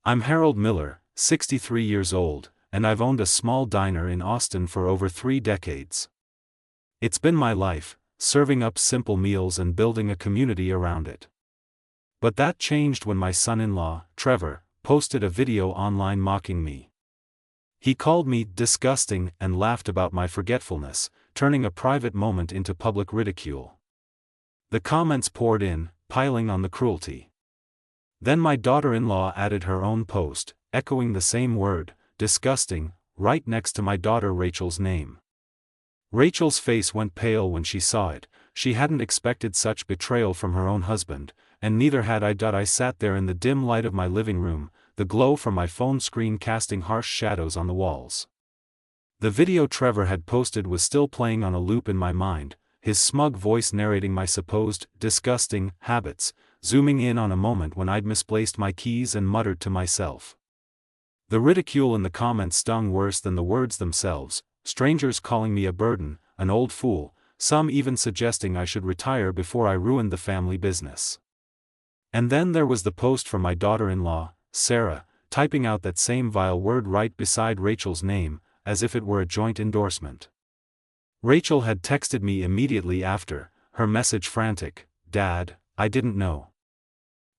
I'm Harold Miller, 63 years old, and I've owned a small diner in Austin for over 3 decades. It's been my life, serving up simple meals and building a community around it. But that changed when my son-in-law, Trevor, posted a video online mocking me. He called me disgusting and laughed about my forgetfulness, turning a private moment into public ridicule. The comments poured in, piling on the cruelty. Then my daughter-in-law added her own post, echoing the same word, disgusting, right next to my daughter Rachel's name. Rachel's face went pale when she saw it. She hadn't expected such betrayal from her own husband, and neither had I. I sat there in the dim light of my living room, the glow from my phone screen casting harsh shadows on the walls. The video Trevor had posted was still playing on a loop in my mind, his smug voice narrating my supposed, disgusting, habits, zooming in on a moment when I'd misplaced my keys and muttered to myself. The ridicule in the comments stung worse than the words themselves, strangers calling me a burden, an old fool, some even suggesting I should retire before I ruined the family business. And then there was the post from my daughter-in-law, Sarah, typing out that same vile word right beside Rachel's name, as if it were a joint endorsement. Rachel had texted me immediately after, her message frantic, "Dad, I didn't know.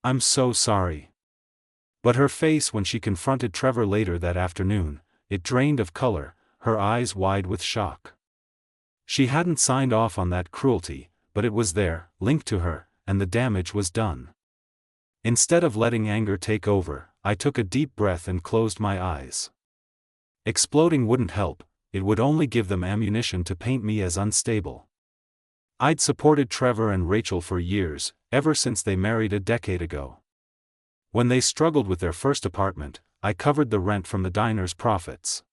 I'm so sorry." But her face when she confronted Trevor later that afternoon, it drained of color, her eyes wide with shock. She hadn't signed off on that cruelty, but it was there, linked to her, and the damage was done. Instead of letting anger take over, I took a deep breath and closed my eyes. Exploding wouldn't help, it would only give them ammunition to paint me as unstable. I'd supported Trevor and Rachel for years, ever since they married a decade ago. When they struggled with their first apartment, I covered the rent from the diner's profits.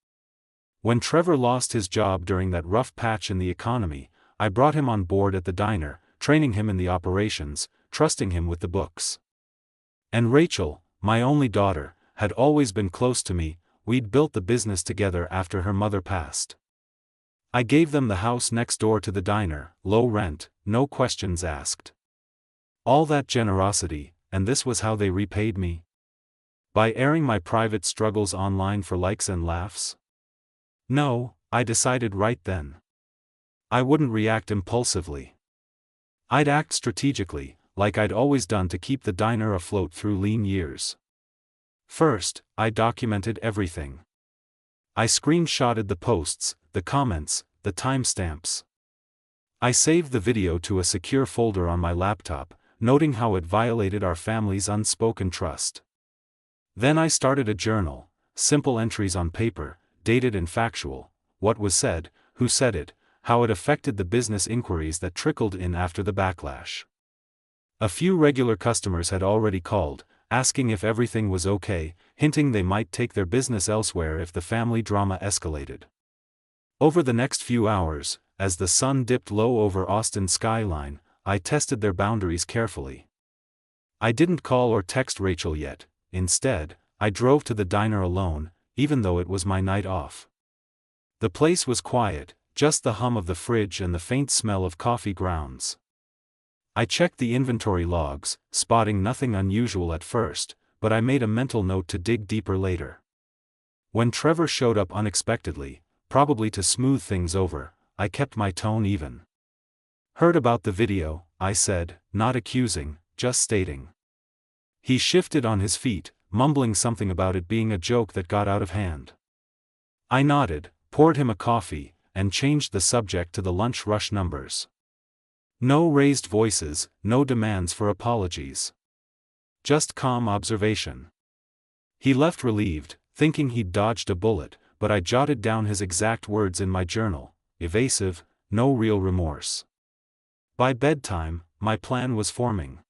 When Trevor lost his job during that rough patch in the economy, I brought him on board at the diner, training him in the operations, trusting him with the books. And Rachel, my only daughter, had always been close to me. We'd built the business together after her mother passed. I gave them the house next door to the diner, low rent, no questions asked. All that generosity, and this was how they repaid me? By airing my private struggles online for likes and laughs? No, I decided right then. I wouldn't react impulsively. I'd act strategically, like I'd always done to keep the diner afloat through lean years. First, I documented everything. I screenshotted the posts, the comments, the timestamps. I saved the video to a secure folder on my laptop, noting how it violated our family's unspoken trust. Then I started a journal, simple entries on paper, dated and factual, what was said, who said it, how it affected the business inquiries that trickled in after the backlash. A few regular customers had already called, asking if everything was okay, hinting they might take their business elsewhere if the family drama escalated. Over the next few hours, as the sun dipped low over Austin's skyline, I tested their boundaries carefully. I didn't call or text Rachel yet. Instead, I drove to the diner alone, even though it was my night off. The place was quiet, just the hum of the fridge and the faint smell of coffee grounds. I checked the inventory logs, spotting nothing unusual at first, but I made a mental note to dig deeper later. When Trevor showed up unexpectedly, probably to smooth things over, I kept my tone even. "Heard about the video," I said, not accusing, just stating. He shifted on his feet, mumbling something about it being a joke that got out of hand. I nodded, poured him a coffee, and changed the subject to the lunch rush numbers. No raised voices, no demands for apologies. Just calm observation. He left relieved, thinking he'd dodged a bullet, but I jotted down his exact words in my journal: evasive, no real remorse. By bedtime, my plan was forming.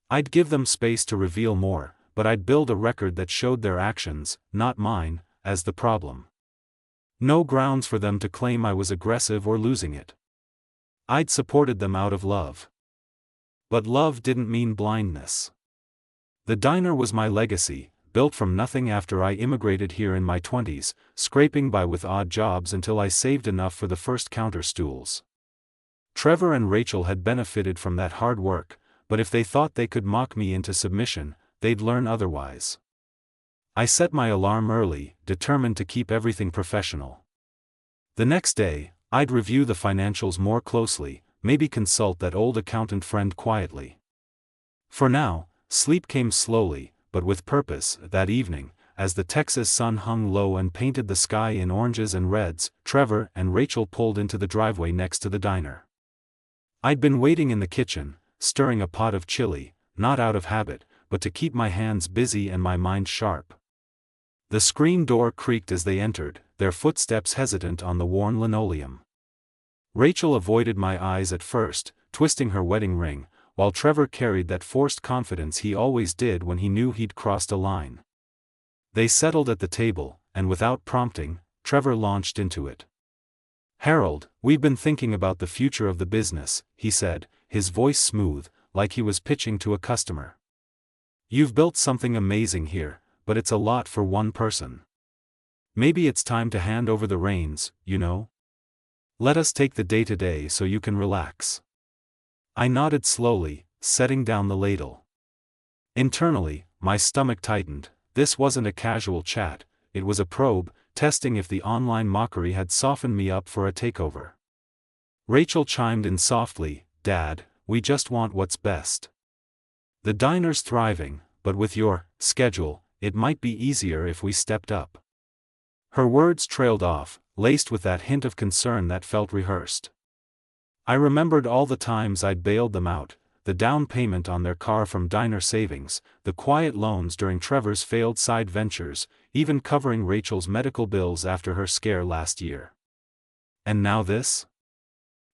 I'd give them space to reveal more, but I'd build a record that showed their actions, not mine, as the problem. No grounds for them to claim I was aggressive or losing it. I'd supported them out of love. But love didn't mean blindness. The diner was my legacy, built from nothing after I immigrated here in my 20s, scraping by with odd jobs until I saved enough for the first counter stools. Trevor and Rachel had benefited from that hard work, but if they thought they could mock me into submission, they'd learn otherwise. I set my alarm early, determined to keep everything professional. The next day, I'd review the financials more closely, maybe consult that old accountant friend quietly. For now, sleep came slowly, but with purpose. That evening, as the Texas sun hung low and painted the sky in oranges and reds, Trevor and Rachel pulled into the driveway next to the diner. I'd been waiting in the kitchen, stirring a pot of chili, not out of habit, but to keep my hands busy and my mind sharp. The screen door creaked as they entered, their footsteps hesitant on the worn linoleum. Rachel avoided my eyes at first, twisting her wedding ring, while Trevor carried that forced confidence he always did when he knew he'd crossed a line. They settled at the table, and without prompting, Trevor launched into it. "Harold, we've been thinking about the future of the business," he said, his voice smooth, like he was pitching to a customer. "You've built something amazing here, but it's a lot for one person. Maybe it's time to hand over the reins, you know? Let us take the day-to-day so you can relax." I nodded slowly, setting down the ladle. Internally, my stomach tightened. This wasn't a casual chat, it was a probe, testing if the online mockery had softened me up for a takeover. Rachel chimed in softly, "Dad, we just want what's best. The diner's thriving, but with your schedule, it might be easier if we stepped up." Her words trailed off, laced with that hint of concern that felt rehearsed. I remembered all the times I'd bailed them out, the down payment on their car from diner savings, the quiet loans during Trevor's failed side ventures, even covering Rachel's medical bills after her scare last year. And now this?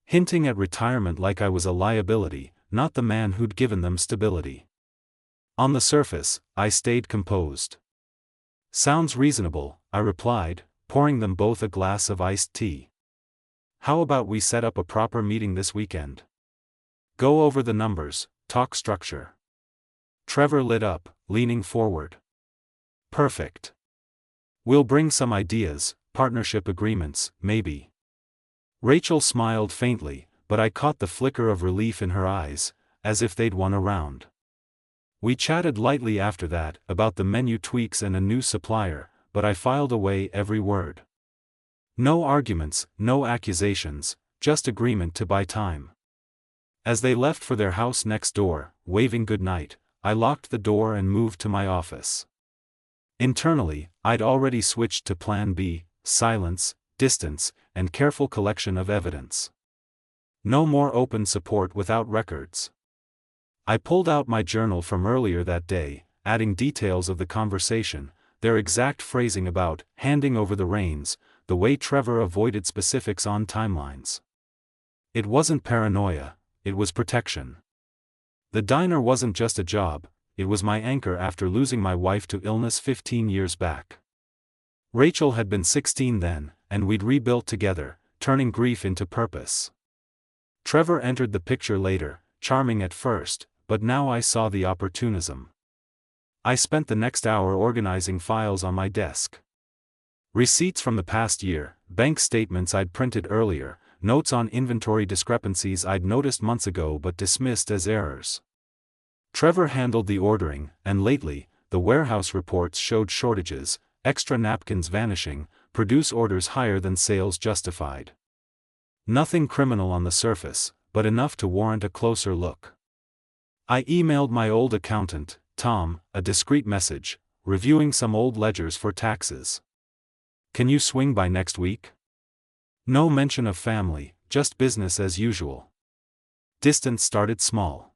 Hinting at retirement like I was a liability, not the man who'd given them stability. On the surface, I stayed composed. "Sounds reasonable," I replied, pouring them both a glass of iced tea. "How about we set up a proper meeting this weekend? Go over the numbers, talk structure." Trevor lit up, leaning forward. "Perfect. We'll bring some ideas, partnership agreements, maybe." Rachel smiled faintly, but I caught the flicker of relief in her eyes, as if they'd won a round. We chatted lightly after that, about the menu tweaks and a new supplier, but I filed away every word. No arguments, no accusations, just agreement to buy time. As they left for their house next door, waving goodnight, I locked the door and moved to my office. Internally, I'd already switched to Plan B, silence, distance, and careful collection of evidence. No more open support without records. I pulled out my journal from earlier that day, adding details of the conversation, their exact phrasing about handing over the reins, the way Trevor avoided specifics on timelines. It wasn't paranoia, it was protection. The diner wasn't just a job, it was my anchor after losing my wife to illness 15 years back. Rachel had been 16 then, and we'd rebuilt together, turning grief into purpose. Trevor entered the picture later, charming at first, but now I saw the opportunism. I spent the next hour organizing files on my desk. Receipts from the past year, bank statements I'd printed earlier, notes on inventory discrepancies I'd noticed months ago but dismissed as errors. Trevor handled the ordering, and lately, the warehouse reports showed shortages, extra napkins vanishing, produce orders higher than sales justified. Nothing criminal on the surface, but enough to warrant a closer look. I emailed my old accountant, Tom, a discreet message, reviewing some old ledgers for taxes. "Can you swing by next week?" No mention of family, just business as usual. Distance started small.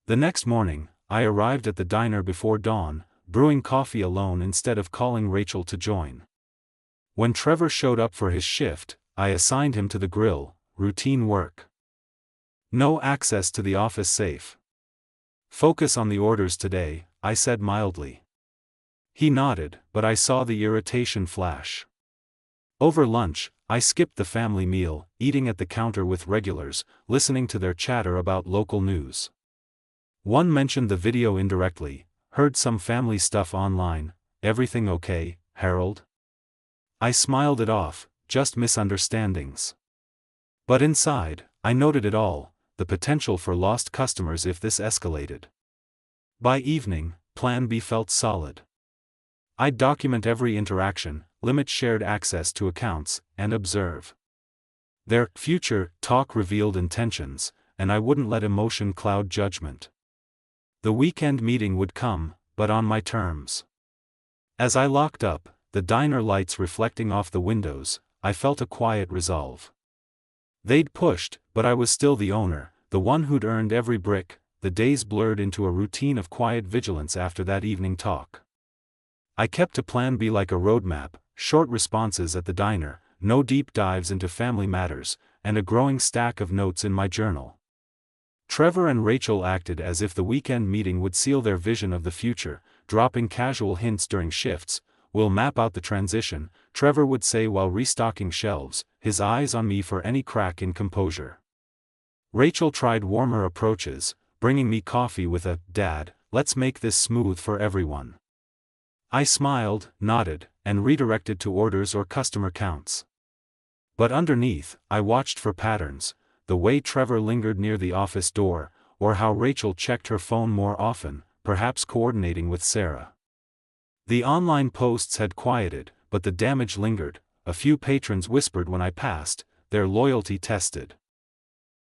The next morning, I arrived at the diner before dawn, brewing coffee alone instead of calling Rachel to join. When Trevor showed up for his shift, I assigned him to the grill, routine work. No access to the office safe. "Focus on the orders today," I said mildly. He nodded, but I saw the irritation flash. Over lunch, I skipped the family meal, eating at the counter with regulars, listening to their chatter about local news. One mentioned the video indirectly, "Heard some family stuff online, everything okay, Harold?" I smiled it off, just misunderstandings. But inside, I noted it all, the potential for lost customers if this escalated. By evening, Plan B felt solid. I'd document every interaction, limit shared access to accounts, and observe their future talk revealed intentions, and I wouldn't let emotion cloud judgment. The weekend meeting would come, but on my terms. As I locked up, the diner lights reflecting off the windows, I felt a quiet resolve. They'd pushed, but I was still the owner, the one who'd earned every brick. The days blurred into a routine of quiet vigilance after that evening talk. I kept to Plan B like a roadmap, short responses at the diner, no deep dives into family matters, and a growing stack of notes in my journal. Trevor and Rachel acted as if the weekend meeting would seal their vision of the future, dropping casual hints during shifts. "We'll map out the transition," Trevor would say while restocking shelves, his eyes on me for any crack in composure. Rachel tried warmer approaches, bringing me coffee with a, "Dad, let's make this smooth for everyone." I smiled, nodded, and redirected to orders or customer counts. But underneath, I watched for patterns, the way Trevor lingered near the office door, or how Rachel checked her phone more often, perhaps coordinating with Sarah. The online posts had quieted, but the damage lingered. A few patrons whispered when I passed, their loyalty tested.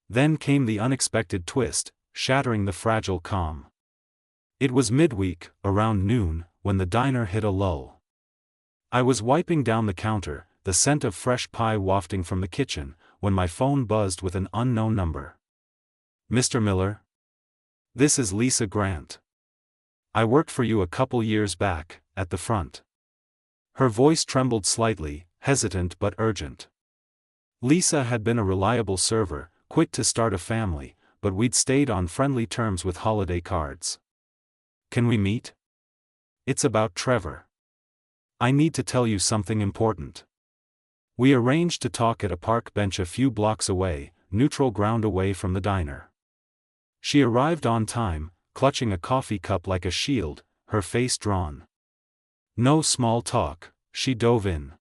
Then came the unexpected twist, shattering the fragile calm. It was midweek, around noon, when the diner hit a lull. I was wiping down the counter, the scent of fresh pie wafting from the kitchen, when my phone buzzed with an unknown number. "Mr. Miller? This is Lisa Grant. I worked for you a couple years back, at the front." Her voice trembled slightly, hesitant but urgent. Lisa had been a reliable server, quick to start a family, but we'd stayed on friendly terms with holiday cards. "Can we meet? It's about Trevor. I need to tell you something important." We arranged to talk at a park bench a few blocks away, neutral ground away from the diner. She arrived on time, clutching a coffee cup like a shield, her face drawn. No small talk, she dove in.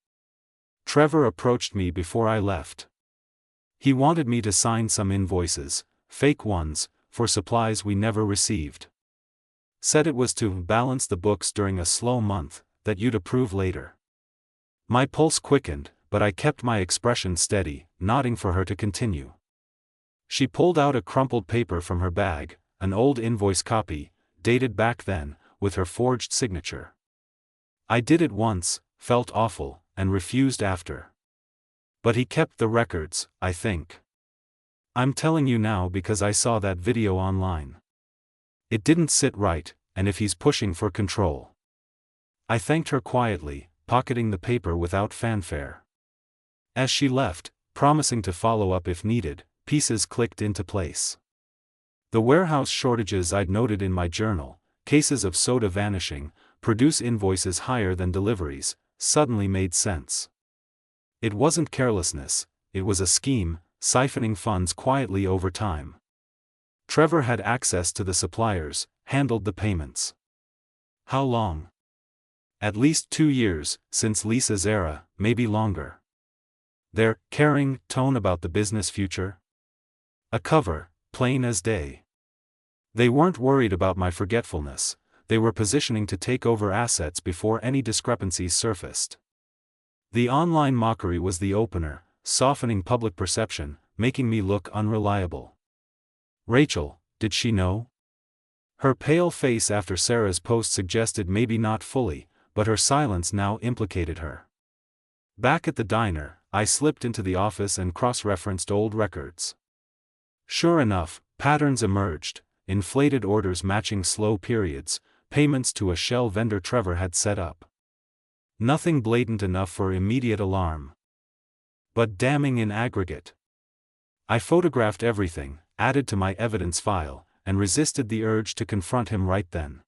Trevor approached me before I left. He wanted me to sign some invoices, fake ones, for supplies we never received. Said it was to balance the books during a slow month, that you'd approve later. My pulse quickened, but I kept my expression steady, nodding for her to continue. She pulled out a crumpled paper from her bag, an old invoice copy, dated back then, with her forged signature. "I did it once, felt awful, and refused after. But he kept the records, I think. I'm telling you now because I saw that video online. It didn't sit right, and if he's pushing for control." I thanked her quietly, pocketing the paper without fanfare. As she left, promising to follow up if needed, pieces clicked into place. The warehouse shortages I'd noted in my journal, cases of soda vanishing, produce invoices higher than deliveries, suddenly made sense. It wasn't carelessness, it was a scheme, siphoning funds quietly over time. Trevor had access to the suppliers, handled the payments. How long? At least 2 years, since Lisa's era, maybe longer. Their caring tone about the business future? A cover, plain as day. They weren't worried about my forgetfulness, they were positioning to take over assets before any discrepancies surfaced. The online mockery was the opener, softening public perception, making me look unreliable. Rachel, did she know? Her pale face after Sarah's post suggested maybe not fully, but her silence now implicated her. Back at the diner, I slipped into the office and cross-referenced old records. Sure enough, patterns emerged, inflated orders matching slow periods, payments to a shell vendor Trevor had set up. Nothing blatant enough for immediate alarm, but damning in aggregate. I photographed everything, added to my evidence file, and resisted the urge to confront him right then.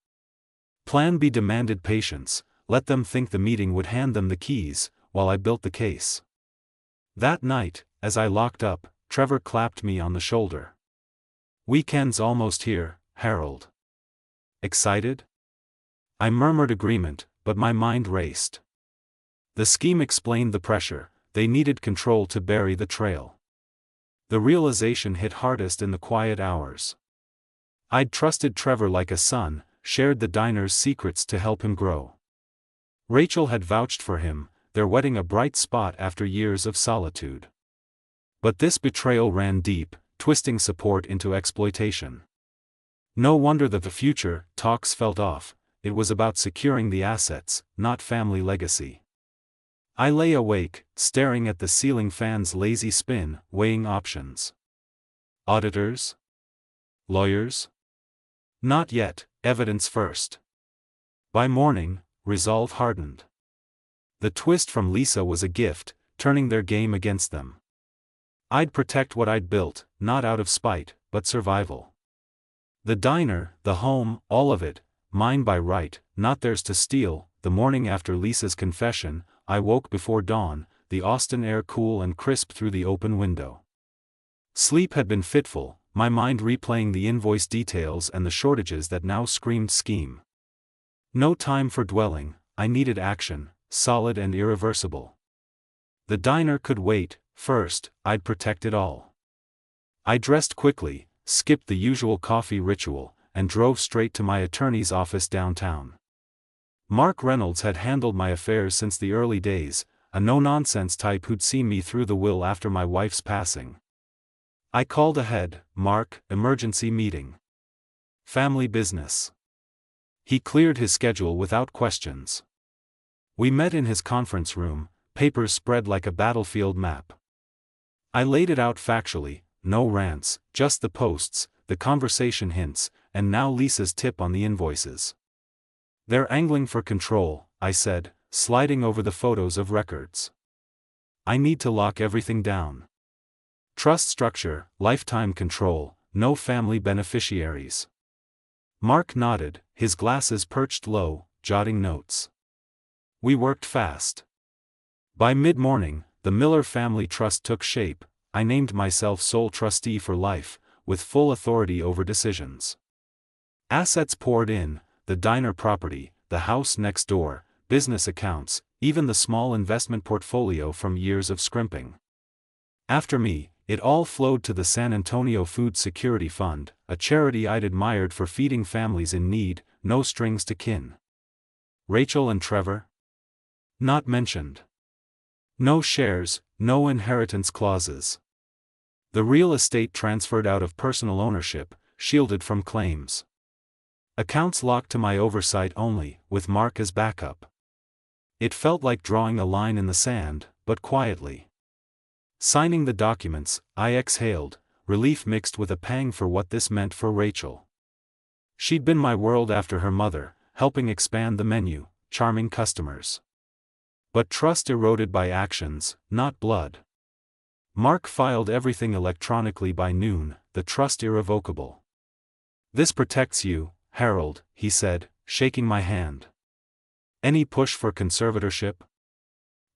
Plan B demanded patience, let them think the meeting would hand them the keys, while I built the case. That night, as I locked up, Trevor clapped me on the shoulder. "Weekend's almost here, Harold. Excited?" I murmured agreement, but my mind raced. The scheme explained the pressure, they needed control to bury the trail. The realization hit hardest in the quiet hours. I'd trusted Trevor like a son, shared the diner's secrets to help him grow. Rachel had vouched for him, their wedding a bright spot after years of solitude. But this betrayal ran deep, twisting support into exploitation. No wonder that the future talks felt off. It was about securing the assets, not family legacy. I lay awake, staring at the ceiling fan's lazy spin, weighing options. Auditors? Lawyers? Not yet, evidence first. By morning, resolve hardened. The twist from Lisa was a gift, turning their game against them. I'd protect what I'd built, not out of spite, but survival. The diner, the home, all of it, mine by right, not theirs to steal. The morning after Lisa's confession, I woke before dawn, the Austin air cool and crisp through the open window. Sleep had been fitful, my mind replaying the invoice details and the shortages that now screamed scheme. No time for dwelling, I needed action, solid and irreversible. The diner could wait. First, I'd protect it all. I dressed quickly, skipped the usual coffee ritual, and drove straight to my attorney's office downtown. Mark Reynolds had handled my affairs since the early days, a no-nonsense type who'd seen me through the will after my wife's passing. I called ahead, "Mark, emergency meeting. Family business." He cleared his schedule without questions. We met in his conference room, papers spread like a battlefield map. I laid it out factually, no rants, just the posts, the conversation hints, and now Lisa's tip on the invoices. "They're angling for control," I said, sliding over the photos of records. "I need to lock everything down. Trust structure, lifetime control, no family beneficiaries." Mark nodded, his glasses perched low, jotting notes. We worked fast. By mid-morning, the Miller Family Trust took shape. I named myself sole trustee for life, with full authority over decisions. Assets poured in, the diner property, the house next door, business accounts, even the small investment portfolio from years of scrimping. After me, it all flowed to the San Antonio Food Security Fund, a charity I'd admired for feeding families in need, no strings to kin. Rachel and Trevor? Not mentioned. No shares, no inheritance clauses. The real estate transferred out of personal ownership, shielded from claims. Accounts locked to my oversight only, with Mark as backup. It felt like drawing a line in the sand, but quietly. Signing the documents, I exhaled, relief mixed with a pang for what this meant for Rachel. She'd been my world after her mother, helping expand the menu, charming customers. But trust eroded by actions, not blood. Mark filed everything electronically by noon, the trust irrevocable. "This protects you, Harold," he said, shaking my hand. "Any push for conservatorship?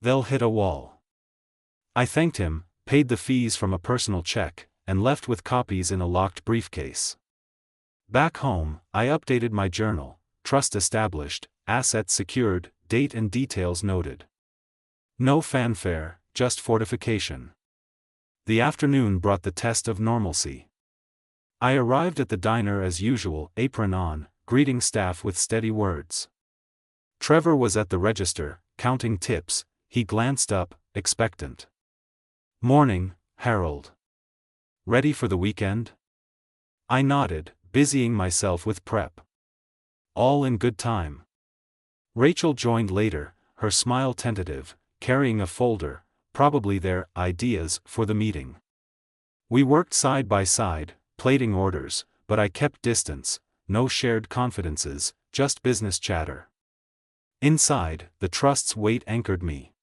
They'll hit a wall." I thanked him, paid the fees from a personal check, and left with copies in a locked briefcase. Back home, I updated my journal, trust established, assets secured, date and details noted. No fanfare, just fortification. The afternoon brought the test of normalcy. I arrived at the diner as usual, apron on, greeting staff with steady words. Trevor was at the register, counting tips. He glanced up, expectant. "Morning, Harold. Ready for the weekend?" I nodded, busying myself with prep. "All in good time." Rachel joined later, her smile tentative, carrying a folder, probably their ideas for the meeting. We worked side by side, plating orders, but I kept distance, no shared confidences, just business chatter. Inside, the trust's weight anchored me.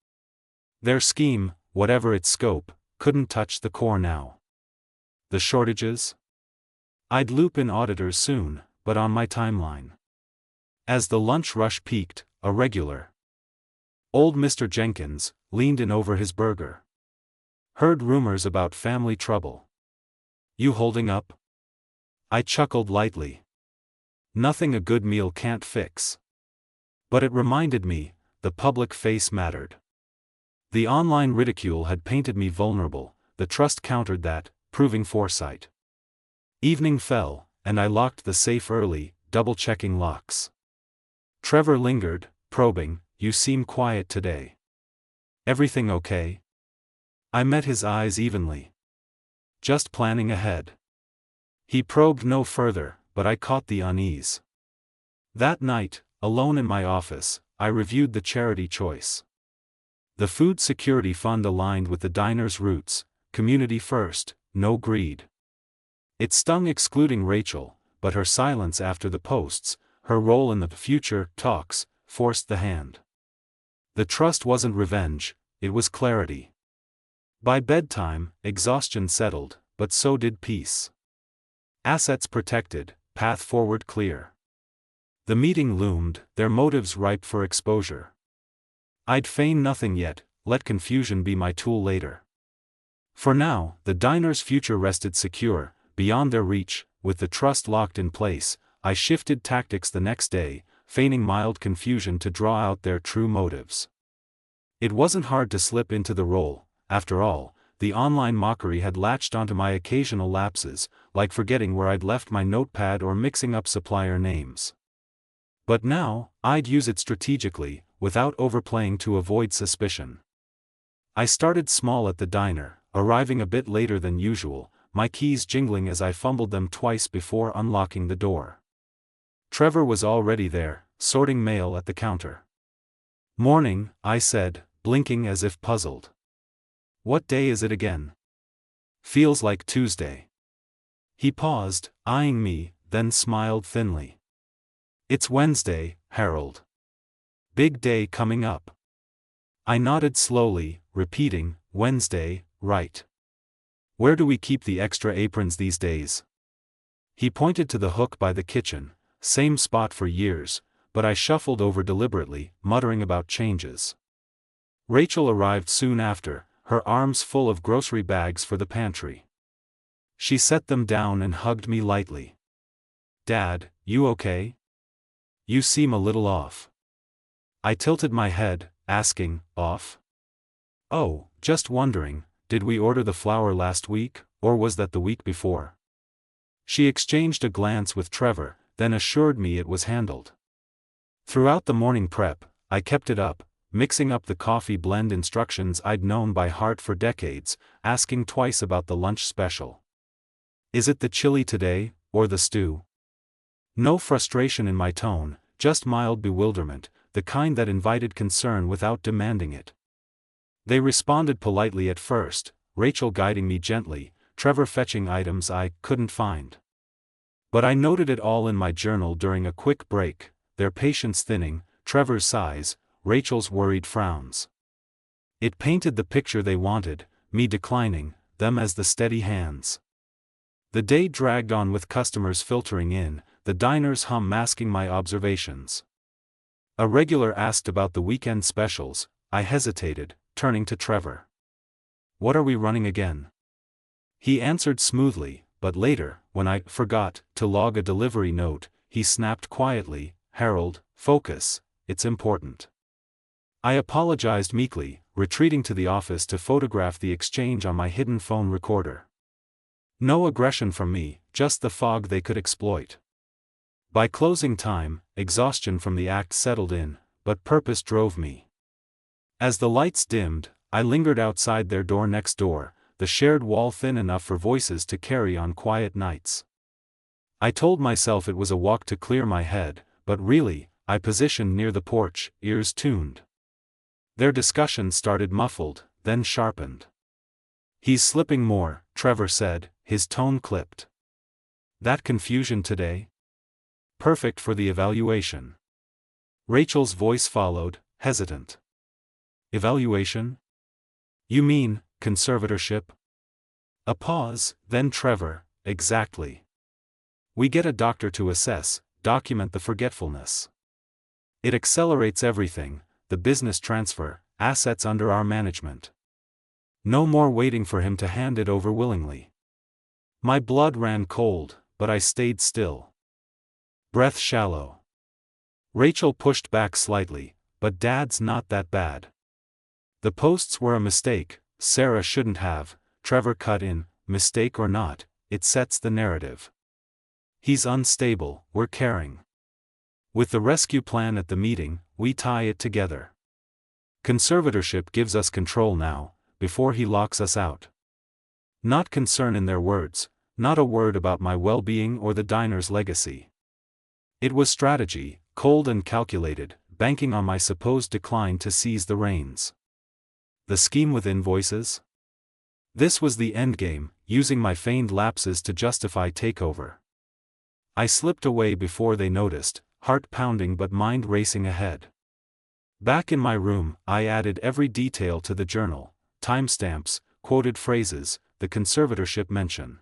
Their scheme, whatever its scope, couldn't touch the core now. The shortages? I'd loop in auditors soon, but on my timeline. As the lunch rush peaked, a regular. Old Mr. Jenkins leaned in over his burger. "Heard rumors about family trouble. You holding up?" I chuckled lightly. Nothing a good meal can't fix. But it reminded me, the public face mattered. The online ridicule had painted me vulnerable, the trust countered that, proving foresight. Evening fell, and I locked the safe early, double-checking locks. Trevor lingered, probing, you seem quiet today. Everything okay? I met his eyes evenly. Just planning ahead. He probed no further, but I caught the unease. That night, alone in my office, I reviewed the charity choice. The Food Security Fund aligned with the diner's roots, community first, no greed. It stung excluding Rachel, but her silence after the posts, her role in the future talks, forced the hand. The trust wasn't revenge, it was clarity. By bedtime, exhaustion settled, but so did peace. Assets protected, path forward clear. The meeting loomed, their motives ripe for exposure. I'd feign nothing yet, let confusion be my tool later. For now, the diner's future rested secure, beyond their reach, with the trust locked in place. I shifted tactics the next day, feigning mild confusion to draw out their true motives. It wasn't hard to slip into the role, after all, the online mockery had latched onto my occasional lapses, like forgetting where I'd left my notepad or mixing up supplier names. But now, I'd use it strategically, without overplaying to avoid suspicion. I started small at the diner, arriving a bit later than usual, my keys jingling as I fumbled them twice before unlocking the door. Trevor was already there, sorting mail at the counter. "Morning," I said, blinking as if puzzled. "What day is it again?" "Feels like Tuesday." He paused, eyeing me, then smiled thinly. "It's Wednesday, Harold. Big day coming up." I nodded slowly, repeating, "Wednesday, right. Where do we keep the extra aprons these days?" He pointed to the hook by the kitchen, same spot for years, but I shuffled over deliberately, muttering about changes. Rachel arrived soon after, her arms full of grocery bags for the pantry. She set them down and hugged me lightly. "Dad, you okay? You seem a little off." I tilted my head, asking, "Off? Oh, just wondering, did we order the flour last week, or was that the week before?" She exchanged a glance with Trevor, then assured me it was handled. Throughout the morning prep, I kept it up, mixing up the coffee blend instructions I'd known by heart for decades, asking twice about the lunch special. "Is it the chili today, or the stew?" No frustration in my tone, just mild bewilderment, the kind that invited concern without demanding it. They responded politely at first, Rachel guiding me gently, Trevor fetching items I couldn't find. But I noted it all in my journal during a quick break, their patience thinning, Trevor's sighs, Rachel's worried frowns. It painted the picture they wanted, me declining, them as the steady hands. The day dragged on with customers filtering in, the diner's hum masking my observations. A regular asked about the weekend specials. I hesitated, turning to Trevor. "What are we running again?" He answered smoothly, but later, when I forgot to log a delivery note, he snapped quietly, "Harold, focus, it's important." I apologized meekly, retreating to the office to photograph the exchange on my hidden phone recorder. No aggression from me, just the fog they could exploit. By closing time, exhaustion from the act settled in, but purpose drove me. As the lights dimmed, I lingered outside their door next door, the shared wall thin enough for voices to carry on quiet nights. I told myself it was a walk to clear my head, but really, I positioned near the porch, ears tuned. Their discussion started muffled, then sharpened. "He's slipping more," Trevor said, his tone clipped. "That confusion today? Perfect for the evaluation." Rachel's voice followed, hesitant. "Evaluation? You mean, conservatorship?" A pause, then Trevor, "Exactly. We get a doctor to assess, document the forgetfulness. It accelerates everything, the business transfer, assets under our management. No more waiting for him to hand it over willingly." My blood ran cold, but I stayed still. Breath shallow. Rachel pushed back slightly, "But Dad's not that bad. The posts were a mistake, Sarah shouldn't have," Trevor cut in, "Mistake or not, it sets the narrative. He's unstable, we're caring." With the rescue plan at the meeting, we tie it together. Conservatorship gives us control now, before he locks us out. Not concern in their words, not a word about my well-being or the diner's legacy. It was strategy, cold and calculated, banking on my supposed decline to seize the reins. The scheme with invoices? This was the endgame, using my feigned lapses to justify takeover. I slipped away before they noticed, heart pounding but mind racing ahead. Back in my room, I added every detail to the journal, timestamps, quoted phrases, the conservatorship mention.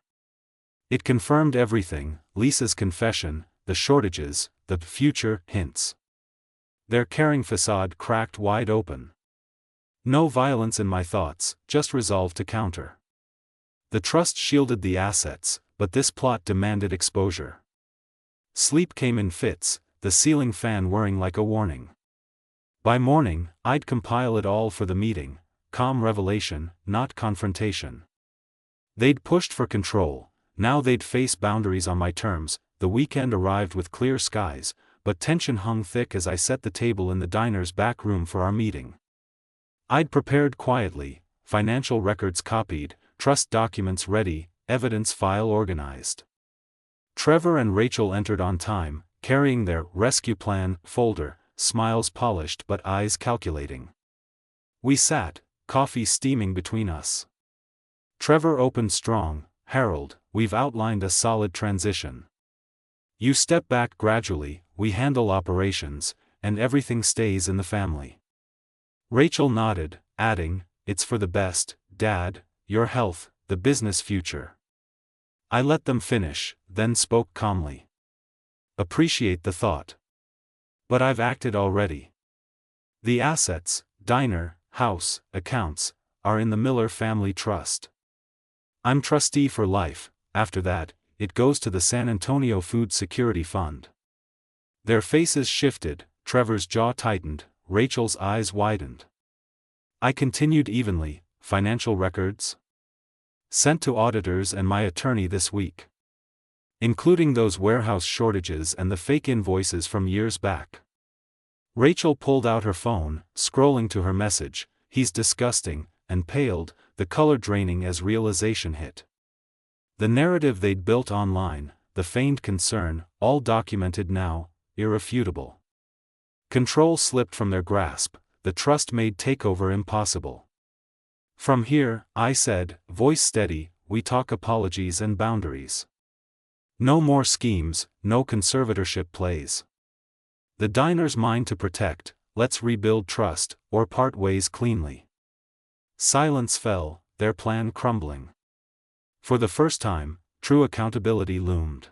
It confirmed everything, Lisa's confession, the shortages, the future hints. Their caring facade cracked wide open. No violence in my thoughts, just resolve to counter. The trust shielded the assets, but this plot demanded exposure. Sleep came in fits, the ceiling fan whirring like a warning. By morning, I'd compile it all for the meeting, calm revelation, not confrontation. They'd pushed for control, now they'd face boundaries on my terms. The weekend arrived with clear skies, but tension hung thick as I set the table in the diner's back room for our meeting. I'd prepared quietly, financial records copied, trust documents ready, evidence file organized. Trevor and Rachel entered on time, carrying their rescue plan folder, smiles polished but eyes calculating. We sat, coffee steaming between us. Trevor opened strong. Harold, we've outlined a solid transition. You step back gradually, we handle operations, and everything stays in the family. Rachel nodded, adding, it's for the best, Dad, your health, the business future. I let them finish, then spoke calmly. Appreciate the thought. But I've acted already. The assets, diner, house, accounts, are in the Miller Family Trust. I'm trustee for life. After that, it goes to the San Antonio Food Security Fund. Their faces shifted, Trevor's jaw tightened, Rachel's eyes widened. I continued evenly, financial records? Sent to auditors and my attorney this week. Including those warehouse shortages and the fake invoices from years back. Rachel pulled out her phone, scrolling to her message, he's disgusting, and paled, the color draining as realization hit. The narrative they'd built online, the feigned concern, all documented now, irrefutable. Control slipped from their grasp, the trust made takeover impossible. From here, I said, voice steady, we talk apologies and boundaries. No more schemes, no conservatorship plays. The diner's mine to protect, let's rebuild trust, or part ways cleanly. Silence fell, their plan crumbling. For the first time, true accountability loomed.